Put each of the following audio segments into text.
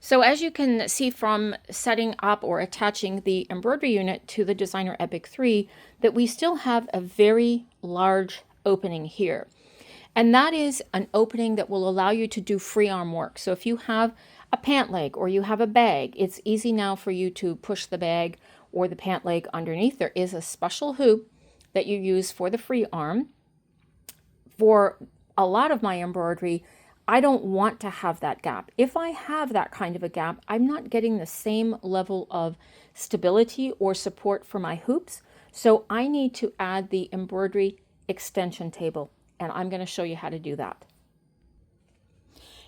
So as you can see from setting up or attaching the embroidery unit to the Designer Epic 3, that we still have a very large opening here. And that is an opening that will allow you to do free arm work. So if you have a pant leg or you have a bag, it's easy now for you to push the bag or the pant leg underneath. There is a special hoop that you use for the free arm. For a lot of my embroidery, I don't want to have that gap. If I have that kind of a gap, I'm not getting the same level of stability or support for my hoops. So I need to add the embroidery extension table, and I'm going to show you how to do that.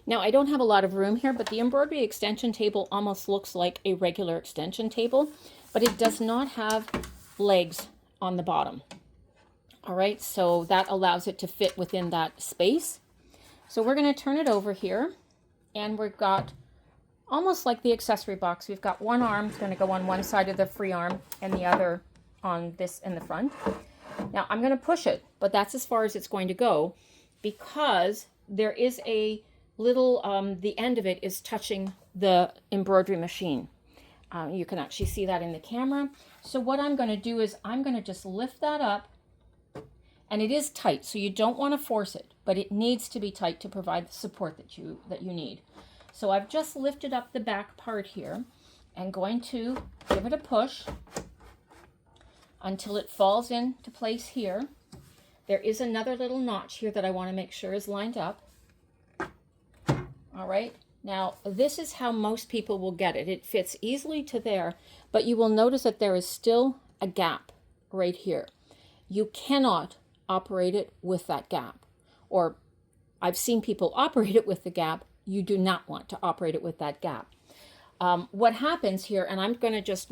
Now, I don't have a lot of room here, but the embroidery extension table almost looks like a regular extension table, but it does not have legs on the bottom. All right, so that allows it to fit within that space. So we're going to turn it over here, and we've got almost like the accessory box. We've got one arm going to go on one side of the free arm and the other on this in the front. Now I'm going to push it, but that's as far as it's going to go, because there is a little, the end of it is touching the embroidery machine. You can actually see that in the camera. So what I'm going to do is I'm going to just lift that up. And it is tight, so you don't want to force it, but it needs to be tight to provide the support that you need. So I've just lifted up the back part here and going to give it a push until it falls into place here. There is another little notch here that I want to make sure is lined up. All right, now this is how most people will get it. It fits easily to there, but you will notice that there is still a gap right here. You cannot operate it with that gap, or I've seen people operate it with the gap. You do not want to operate it with that gap. What happens here, and I'm going to just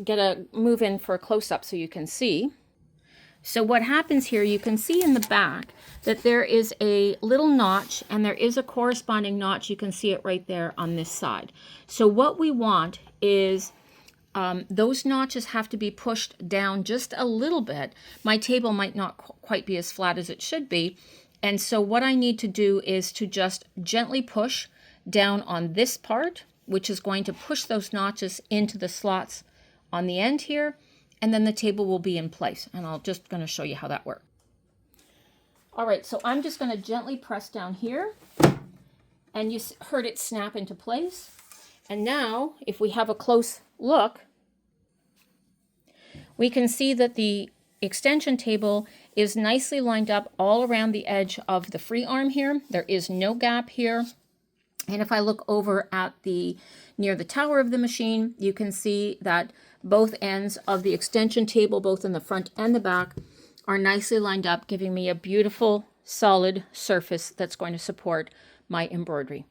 move in for a close-up so you can see. So what happens here, you can see in the back that there is a little notch, and there is a corresponding notch. You can see it right there on this side. So what we want is those notches have to be pushed down just a little bit. My table might not quite be as flat as it should be. And so what I need to do is to just gently push down on this part, which is going to push those notches into the slots on the end here. And then the table will be in place. And I'm just going to show you how that works. All right, so I'm just going to gently press down here. And you heard it snap into place. And now, if we have a close look, we can see that the extension table is nicely lined up all around the edge of the free arm here. There is no gap here. And if I look over at near the tower of the machine, you can see that both ends of the extension table, both in the front and the back, are nicely lined up, giving me a beautiful, solid surface that's going to support my embroidery.